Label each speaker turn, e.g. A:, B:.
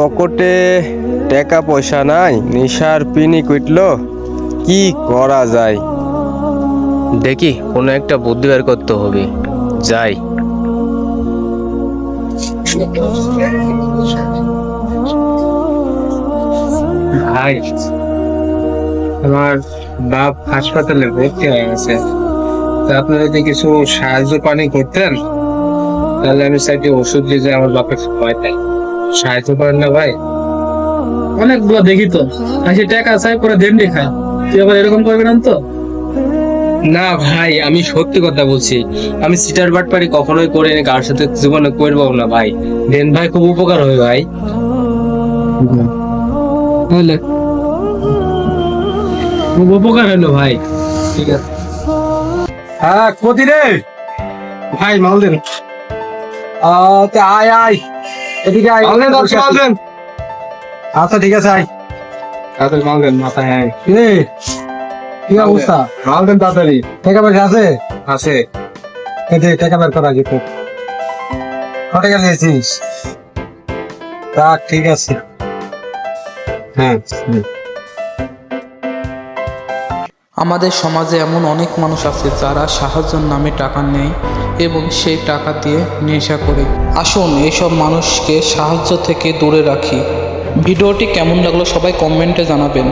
A: পকেটে টাকা পয়সা নাই, নেশার পিনি কুইটলো, কি করা যায়? দেখি কোনো একটা বুদ্ধি বের করতে হবে। যাই।
B: ভাই, আমার বাপ হাসপাতালে ভর্তি হয়ে গেছে। তা আপনারা যদি কিছু সাহায্য পানি করতেন, তাহলে আমি চাইতে ওষুধ দিয়ে যে আমার বাপের ভয় পাই। সাহায্য করেন না ভাই?
C: অনেকগুলো দেখি তো, সে টাকা চাই পরে দেননি খায়। তুই আবার এরকম করবি না তো?
B: না ভাই, আমি সত্যি কথা বলছি। আমি সিটার বাটপারি কখনোই করিনি, কার সাথে জীবনে করবো না ভাই। দেন ভাই, খুব উপকার হবে ভাই।
C: বুঝলে, খুব উপকার হলো ভাই। ঠিক আছে
B: হ্যাঁ, কতি রে
C: ভাই, মাল দেন।
B: আয় আয়, এদিকে আয়।
C: মাল দেন।
B: আচ্ছা ঠিক আছে, আয়
C: তাড়াতাড়ি মাল দেন, মাথায় আয়।
B: রে। কি অবস্থা?
C: মাল দেন তাড়াতাড়ি।
B: টাকা পয়সা আছে?
C: আছে।
B: এই যে টাকা বের করা যেত। কত টাকা নিয়েছিস? রাখ, ঠিক আছে। হ্যাঁ।
D: আমাদের সমাজে এমন অনেক মানুষ আছে যারা সাহায্যের নামে টাকা নেয় এবং সেই টাকা দিয়ে নেশা করে। আসুন এইসব মানুষকে সাহায্য থেকে দূরে রাখি। ভিডিওটি কেমন লাগলো সবাই কমেন্টে জানাবেন।